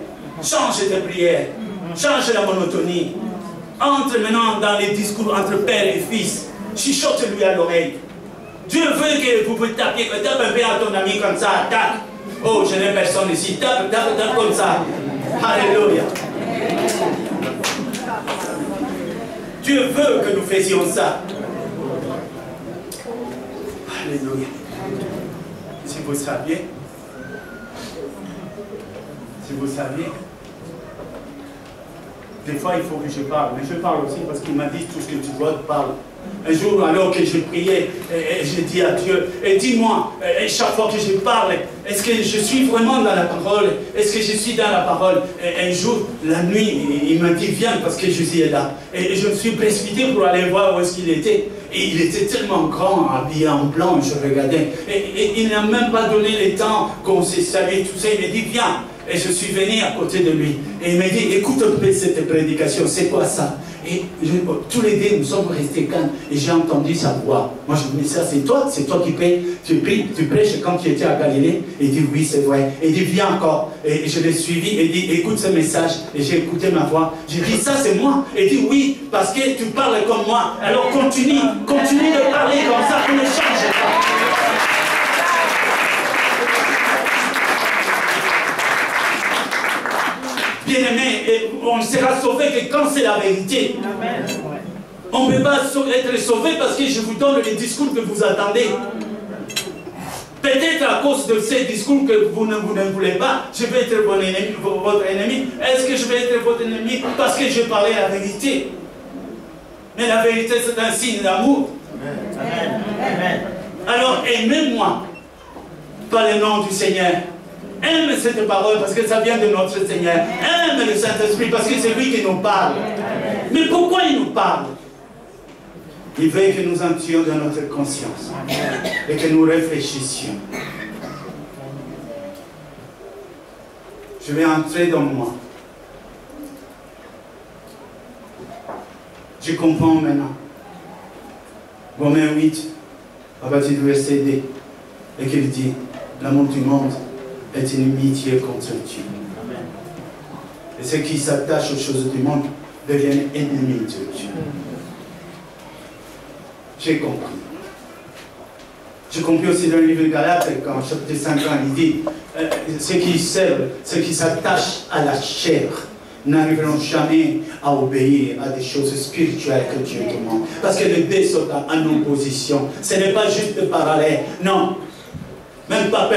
Change de prière. Change la monotonie. Entre maintenant dans les discours entre père et fils. Chuchote-lui à l'oreille. Dieu veut que vous pouvez taper. Tape un peu à ton ami comme ça. Tape. Oh, je n'ai personne ici. Tape comme ça. Alléluia. Dieu veut que nous faisions ça. Alléluia. Si vous saviez, des fois il faut que je parle, mais je parle aussi parce qu'il m'a dit tout ce que tu dois parler. Un jour, alors que je priais, j'ai dit à Dieu, et dis-moi, chaque fois que je parle, est-ce que je suis vraiment dans la parole? Est-ce que je suis dans la parole? Et un jour, la nuit, il m'a dit, viens parce que je suis là. Et je me suis précipité pour aller voir où est-ce qu'il était. Et il était tellement grand, habillé en blanc, je regardais. Et il n'a même pas donné le temps qu'on s'est salué, tout ça. Il m'a dit, viens. Et je suis venu à côté de lui. Et il m'a dit, écoute un peu cette prédication, c'est quoi ça? Et tous les deux, nous sommes restés calmes. Et j'ai entendu sa voix. Moi, je me dis, ça, c'est toi qui pries. Tu prêches quand tu étais à Galilée. Et il dit, oui, c'est vrai. Et il dit, viens encore. Et je l'ai suivi. Et il dit, écoute ce message. Et j'ai écouté ma voix. J'ai dit, ça, c'est moi. Et il dit, oui, parce que tu parles comme moi. Alors continue de parler comme ça. Tu ne changes pas. Bien-aimé, on ne sera sauvé que quand c'est la vérité. Amen. On ne peut pas être sauvé parce que je vous donne les discours que vous attendez. Peut-être à cause de ces discours que vous ne voulez pas, je vais être votre ennemi. Est-ce que je vais être votre ennemi parce que je parlais la vérité? Mais la vérité, c'est un signe d'amour. Amen. Alors, aimez-moi par le nom du Seigneur. Aime cette parole parce que ça vient de notre Seigneur. Aime le Saint-Esprit parce que c'est lui qui nous parle. Mais pourquoi il nous parle? Il veut que nous entrions dans notre conscience et que nous réfléchissions. Je vais entrer dans moi. Je comprends maintenant. Romains 8, à partir du verset 2, et qu'il dit, l'amour du monde est une amitié contre Dieu. Amen. Et ceux qui s'attachent aux choses du monde deviennent ennemis de Dieu. J'ai compris. J'ai compris aussi dans le livre de Galates, quand chapitre 5 ans, il dit ceux qui servent, ceux qui s'attachent à la chair, n'arriveront jamais à obéir à des choses spirituelles que Dieu demande. Parce que les deux sont en opposition. Ce n'est pas juste parallèle. Non. Même pas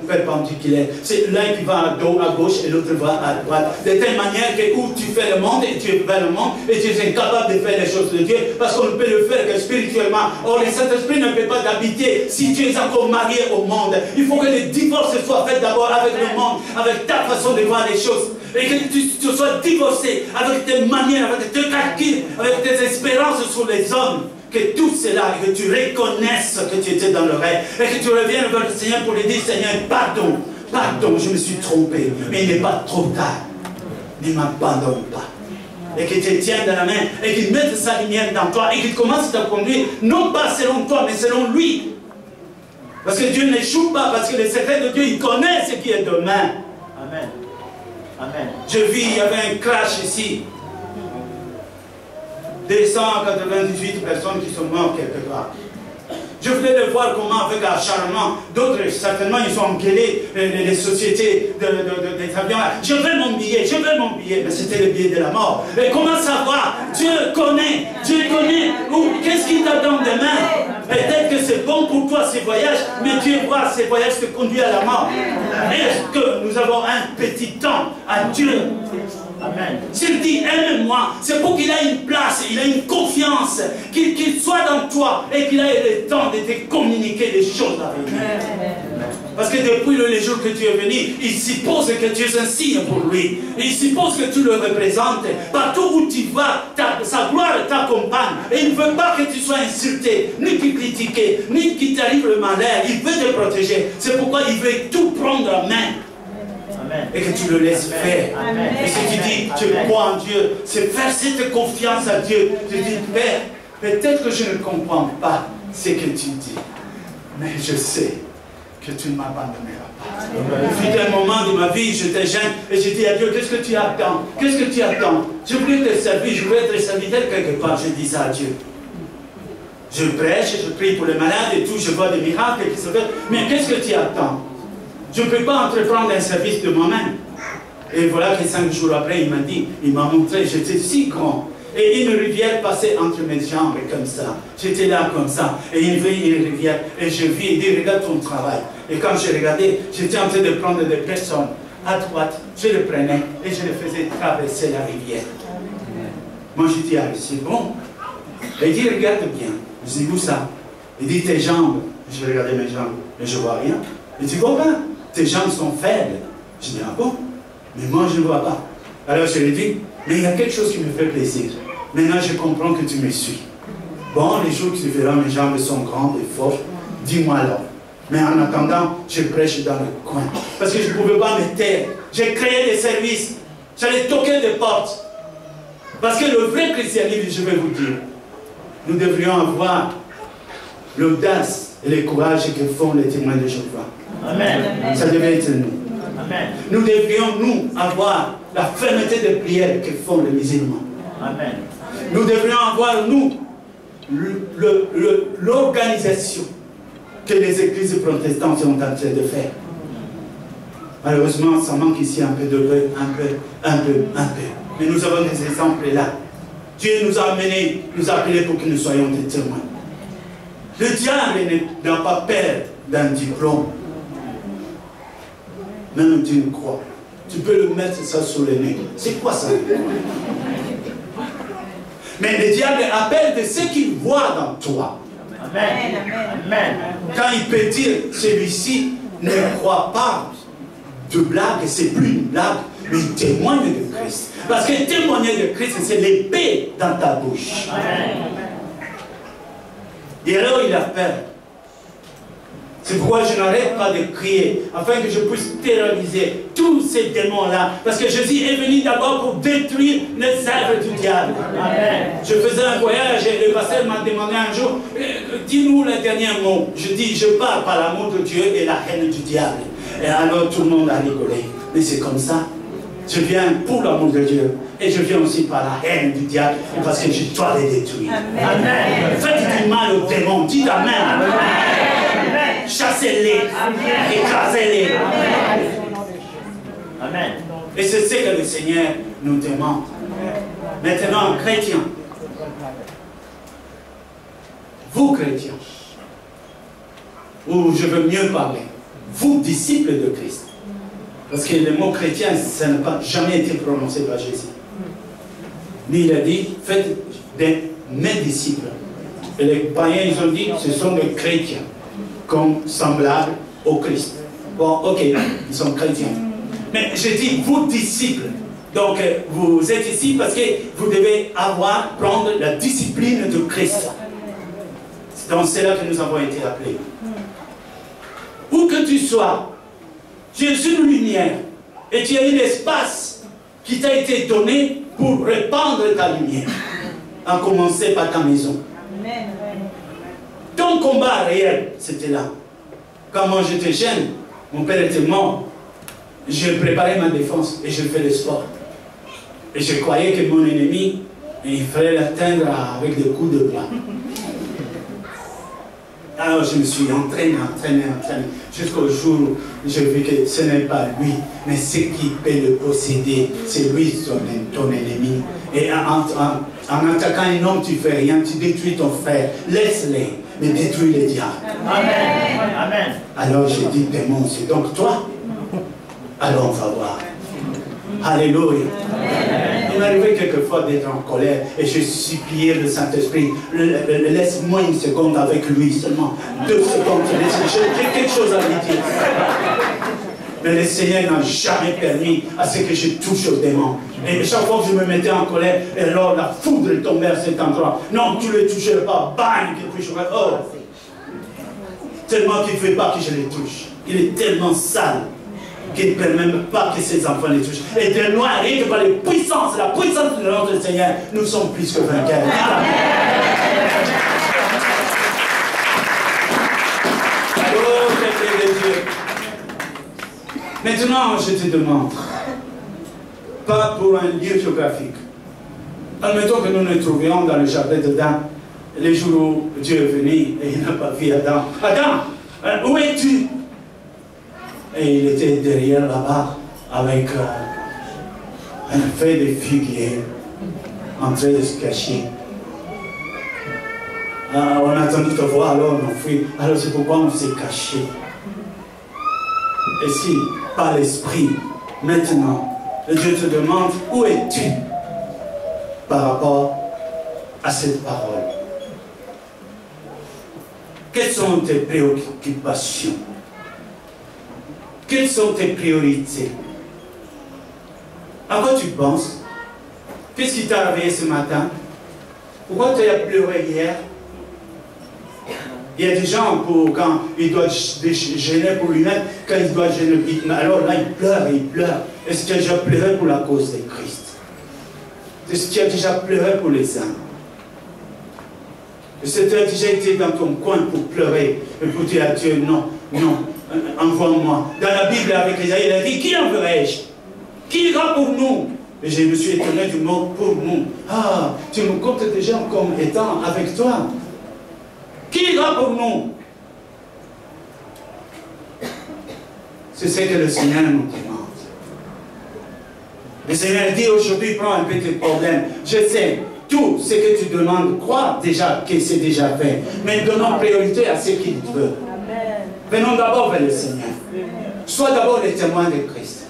perpendiculaire. C'est l'un qui va à gauche et l'autre va à droite. De telle manière que où tu fais le monde et tu es vers le monde et tu es incapable de faire les choses de Dieu parce qu'on ne peut le faire que spirituellement. Or, le Saint-Esprit ne peut pas t'habiter si tu es encore marié au monde. Il faut que le divorce soit fait d'abord avec le monde, avec ta façon de voir les choses. Et que tu sois divorcé avec tes manières, avec tes calculs, avec tes espérances sur les hommes. Que tout cela, que tu reconnaisses que tu étais dans le rêve et que tu reviennes vers le Seigneur pour lui dire, Seigneur, pardon, je me suis trompé, mais il n'est pas trop tard. Ne m'abandonne pas. Et qu'il te tienne dans la main et qu'il mette sa lumière dans toi et qu'il commence à te conduire, non pas selon toi, mais selon lui. Parce que Dieu n'échoue pas, parce que le secret de Dieu, il connaît ce qui est demain. Amen. Amen. Je vis, il y avait un crash ici. 298 personnes qui sont mortes quelque part. Je voulais le voir comment, avec acharnement, d'autres, certainement, ils ont engueulé les sociétés d'établissements. Je veux mon billet, je veux mon billet. Mais c'était le billet de la mort. Mais comment savoir? Dieu connaît. Qu'est-ce qu'il t'attend demain? Peut-être que c'est bon pour toi ces voyages, mais Dieu voit ces voyages te conduire à la mort. Est-ce que nous avons un petit temps à Dieu? Amen. S'il dit aime-moi, c'est pour qu'il ait une place, il a une confiance, qu'il soit dans toi et qu'il ait le temps de te communiquer les choses à venir. Parce que depuis le jour que tu es venu, il suppose que tu es un signe pour lui. Il suppose que tu le représentes. Partout où tu vas, sa gloire t'accompagne. Et il ne veut pas que tu sois insulté, ni critiqué, ni qu'il t'arrive le malheur. Il veut te protéger. C'est pourquoi il veut tout prendre en main. Amen. Et que tu le laisses faire. Amen. Et si tu dis, tu crois en Dieu, c'est faire cette confiance à Dieu. Tu dis, Père, peut-être que je ne comprends pas ce que tu dis, mais je sais que tu ne m'abandonneras pas. Il fut un moment de ma vie, j'étais jeune, et j'ai dit à Dieu, qu'est-ce que tu attends? Qu'est-ce que tu attends? Je voulais te servir, je voulais être serviteur quelque part, je dis ça à Dieu. Je prêche, je prie pour les malades et tout, je vois des miracles qui se font, mais qu'est-ce que tu attends? Je ne peux pas entreprendre un service de moi-même. Et voilà que 5 jours après, il m'a dit, il m'a montré, j'étais si grand. Et une rivière passait entre mes jambes comme ça. J'étais là comme ça. Et il y avait une rivière. Et je vis, il dit, regarde ton travail. Et quand je regardais, j'étais en train de prendre des personnes à droite. Je les prenais et je les faisais traverser la rivière. Moi, je dis, ah, c'est bon. Et il dit, regarde bien. Je dis, où ça? Il dit, tes jambes. Je regardais mes jambes, mais je ne vois rien. Il dit, copain, tes jambes sont faibles. Je dis, ah bon? Mais moi, je ne vois pas. Alors je lui dis, mais il y a quelque chose qui me fait plaisir. Maintenant, je comprends que tu me suis. Bon, les jours que tu verras, mes jambes sont grandes et fortes. Dis-moi alors. Mais en attendant, je prêche dans le coin. Parce que je ne pouvais pas me taire. J'ai créé des services. J'allais toquer des portes. Parce que le vrai christianisme, je vais vous dire, nous devrions avoir l'audace et le courage que font les témoins de Jéhovah. Amen. Ça devait être nous. Amen. Nous devrions, nous, avoir la fermeté de prière que font les musulmans. Amen. Nous devrions avoir, nous, l'organisation que les églises protestantes sont en train de faire. Malheureusement, ça manque ici un peu. Mais nous avons des exemples là. Dieu nous a amenés, nous a appelés pour que nous soyons des témoins. Le diable n'a pas peur d'un diplôme. Même d'une croix. Tu peux le mettre ça sur le nez. C'est quoi ça? Mais le diable appelle de ce qu'il voit dans toi. Amen. Amen. Quand il peut dire, celui-ci ne croit pas de blague, c'est plus une blague, mais il témoigne de Christ. Parce que témoigner de Christ, c'est l'épée dans ta bouche. Amen. Et alors il a peur. C'est pourquoi je n'arrête pas de crier, afin que je puisse terroriser tous ces démons-là. Parce que Jésus est venu d'abord pour détruire les œuvres du diable. Amen. Je faisais un voyage et le pasteur m'a demandé un jour, dis-nous le dernier mot. Je dis, je parle par l'amour de Dieu et la haine du diable. Et alors tout le monde a rigolé. Mais c'est comme ça. Je viens pour l'amour de Dieu. Et je viens aussi par la haine du diable. Parce que je dois les détruire. Amen. Amen. Faites du mal aux démons. Dites Amen. Amen. Chassez-les, écrasez-les. Amen. Et c'est ce que le Seigneur nous demande. Maintenant, chrétiens, vous chrétiens, ou je veux mieux parler, vous disciples de Christ, parce que le mot chrétien, ça n'a pas jamais été prononcé par Jésus. Mais il a dit, faites mes disciples. Et les païens, ils ont dit, ce sont des chrétiens. Comme semblables au Christ. Bon, ok, ils sont chrétiens. Mais je dis, vous disciples. Donc, vous êtes ici parce que vous devez prendre la discipline de Christ. C'est dans cela que nous avons été appelés. Où que tu sois, tu es une lumière. Et tu as un espace qui t'a été donné pour répandre ta lumière. À commencer par ta maison. Amen. Ton combat réel, c'était là. Quand moi j'étais jeune, mon père était mort. Je préparais ma défense et je fais le sport. Et je croyais que mon ennemi, il fallait l'atteindre avec des coups de poing. Alors je me suis entraîné, jusqu'au jour où je vis que ce n'est pas lui, mais ce qui peut le posséder, c'est lui ton ennemi. Et en attaquant un homme, tu ne fais rien, tu détruis ton frère. Laisse-les, mais détruis les diables. Amen. Amen. Alors j'ai dit, démon, c'est donc toi? Alors on va voir. Alléluia. Il m'arrivait quelquefois d'être en colère et je suppliais le Saint-Esprit, laisse-moi une seconde avec lui seulement, 2 secondes, j'ai quelque chose à lui dire. Mais le Seigneur n'a jamais permis à ce que je touche au démon. Et chaque fois que je me mettais en colère, et alors la foudre tombait à cet endroit. Non, tu ne le toucheras pas, bang, qu'il puisse. Oh! Tellement qu'il ne fait pas que je les touche. Il est tellement sale qu'il ne permet même pas que ses enfants les touchent. Et de loin, rien que par la puissance de notre Seigneur, nous sommes plus que vainqueurs. Oh, de Dieu. Maintenant, je te demande, pas pour un lieu géographique. Admettons que nous nous trouvions dans le jardin d'Adam, les jours où Dieu est venu et il n'a pas vu Adam. Adam, où es-tu? Et il était derrière là-bas avec un feuille de figuier en train de se cacher. On a attendu te voir, alors on a fui. Alors c'est pourquoi on s'est caché. Et si, par l'esprit, maintenant, Dieu te demande, où es-tu par rapport à cette parole? Quelles sont tes préoccupations? Quelles sont tes priorités? À quoi tu penses? Qu'est-ce qui t'a réveillé ce matin? Pourquoi tu as pleuré hier? Il y a des gens, quand ils doivent gêner pour lui-même, quand ils doivent gêner, alors là, ils pleurent. Est-ce que tu as déjà pleuré pour la cause de Christ? Est-ce que tu as déjà pleuré pour les âmes? Est-ce que tu as déjà été dans ton coin pour pleurer et pour dire à Dieu, non, envoie-moi. Dans la Bible, avec Isaïe, il a dit, qui enverrai-je? Qui ira pour nous? Et je me suis étonné du mot pour nous. Ah, tu me comptes déjà comme étant avec toi. Qui ira pour nous? C'est ce que le Seigneur nous demande. Le Seigneur dit aujourd'hui, prends un petit problème. Je sais, tout ce que tu demandes, crois déjà que c'est déjà fait. Mais donnons priorité à ce qu'il veut. Venons d'abord vers le Seigneur. Sois d'abord les témoins de Christ.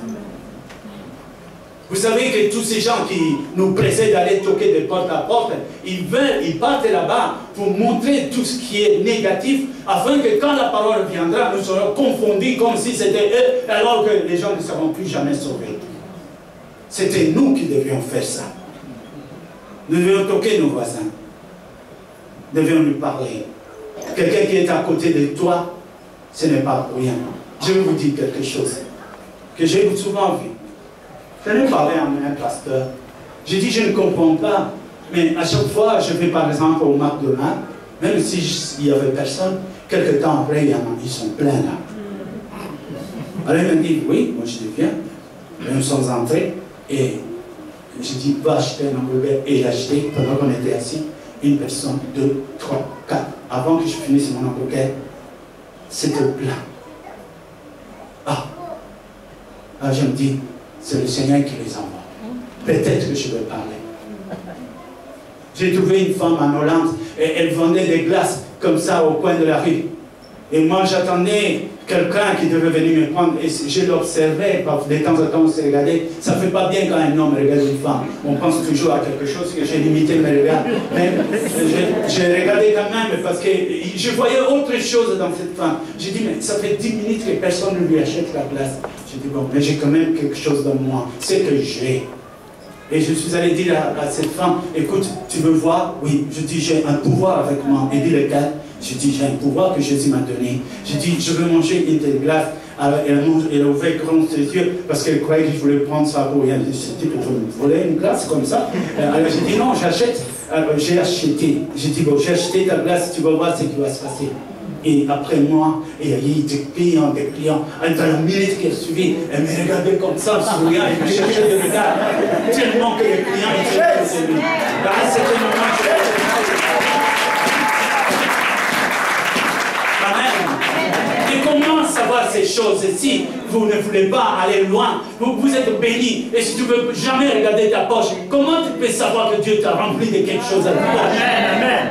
Vous savez que tous ces gens qui nous précèdent d'aller toquer de porte à porte, ils partent là-bas pour montrer tout ce qui est négatif, afin que quand la parole viendra, nous serons confondus comme si c'était eux, alors que les gens ne seront plus jamais sauvés. C'était nous qui devions faire ça. Nous devions toquer nos voisins. Nous devions lui parler. Quelqu'un qui est à côté de toi, ce n'est pas pour rien. Je vais vous dire quelque chose que j'ai souvent vu. Je l'ai parlé à un pasteur. J'ai dit, je ne comprends pas. Mais à chaque fois, je vais par exemple au McDonald's, même s'il n'y avait personne, quelques temps après, ils sont pleins là. Alors il m'a dit, oui, moi je dis viens. Nous sommes entrés et j'ai dit, va acheter un hamburger. Et il a acheté, pendant qu'on était assis, une personne, 2, 3, 4. Avant que je finisse mon hamburger, c'était plein. Alors je me dis, c'est le Seigneur qui les envoie. Peut-être que je vais parler. J'ai trouvé une femme en Hollande et elle vendait des glaces comme ça au coin de la rue. Et moi j'attendais quelqu'un qui devait venir me prendre et je l'observais, de temps en temps on se regardait. Ça ne fait pas bien quand un homme regarde une femme. On pense toujours à quelque chose que j'ai limité mes regards. Mais j'ai regardé quand même parce que je voyais autre chose dans cette femme. J'ai dit, mais ça fait 10 minutes que personne ne lui achète la glace. J'ai dit, bon, mais j'ai quand même quelque chose dans moi. C'est que j'ai. Et je suis allé dire à cette femme, écoute, tu veux voir? Oui. Je dis, j'ai un pouvoir avec moi. Elle dit, lequel? Je dis, j'ai un pouvoir que Jésus m'a donné. Je dis, je veux manger une telle glace. Alors, elle a ouvert grand ses yeux parce qu'elle croyait que je voulais prendre ça pour rien. Je dis, vous voulez une glace comme ça? Alors j'ai dit, non, j'achète. Alors j'ai acheté. J'ai dit, bon, j'ai acheté ta glace, tu vas voir ce qui va se passer. Et après moi, il y a eu des clients. Dans la minute qui a suivi, elle me regardait comme ça, souriant, elle me cherchait de regard. Tellement que les clients étaient impressionnés. À ce moment, comment savoir ces choses si vous ne voulez pas aller loin? Vous êtes béni. Et si tu ne veux jamais regarder ta poche, comment tu peux savoir que Dieu t'a rempli de quelque chose à ta poche? Amen.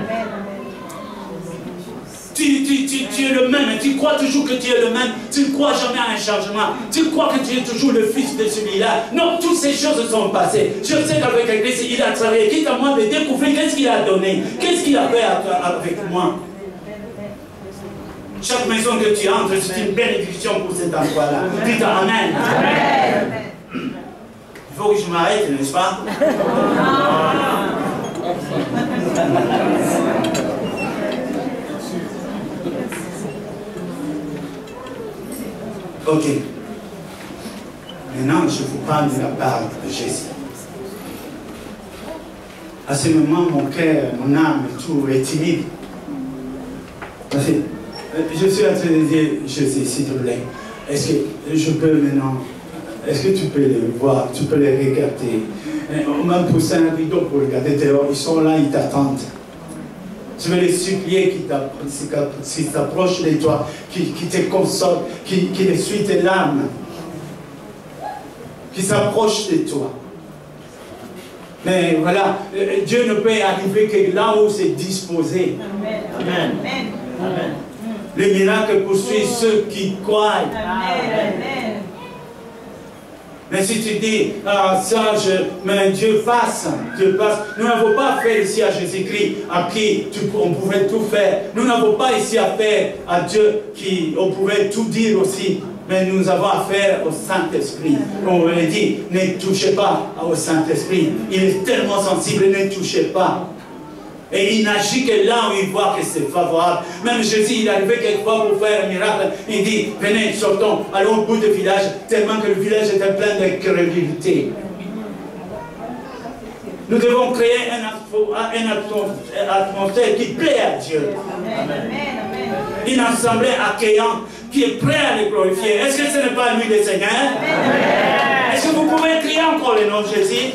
Tu es le même, tu crois toujours que tu es le même, tu ne crois jamais à un changement, tu crois que tu es toujours le fils de celui-là. Non, toutes ces choses sont passées. Je sais qu'avec l'Église, il a travaillé, quitte à moi de découvrir qu'est-ce qu'il a donné, qu'est-ce qu'il a fait avec moi. Chaque maison que tu entres, c'est une bénédiction pour cet endroit-là. Dites Amen. Amen. Il faut que je m'arrête, n'est-ce pas? Ok. Maintenant, je vous parle de la parole de Jésus. À ce moment, mon cœur, mon âme, tout est timide. Parce que je suis en train de dire, Jésus, s'il te plaît, est-ce que je peux maintenant, est-ce que tu peux les voir, tu peux les regarder? On m'a poussé un rideau pour regarder dehors, ils sont là, ils t'attendent. Je vais les supplier qu'ils s'approchent de toi, qui te consolent, qui essuient tes larmes, qui s'approchent de toi. Mais voilà, Dieu ne peut arriver que là où c'est disposé. Amen. Amen. Amen. Le miracle poursuit ceux qui croient. Amen. Mais si tu dis, ça, mais Dieu fasse, nous n'avons pas fait ici à Jésus-Christ, à qui on pouvait tout faire. Nous n'avons pas ici affaire à Dieu, qui on pouvait tout dire aussi. Mais nous avons affaire au Saint-Esprit. On lui dit, ne touchez pas au Saint-Esprit. Il est tellement sensible, ne touchez pas. Et il n'agit que là où il voit que c'est favorable. Même Jésus, il arrivait quelquefois pour faire un miracle. Il dit, venez, sortons, allons au bout du village, tellement que le village était plein de crédulité. Nous devons créer une atmosphère qui plaît à Dieu. Une assemblée accueillante qui est prête à le glorifier. Est-ce que ce n'est pas lui le Seigneur? Est-ce que vous pouvez crier encore le nom de Jésus?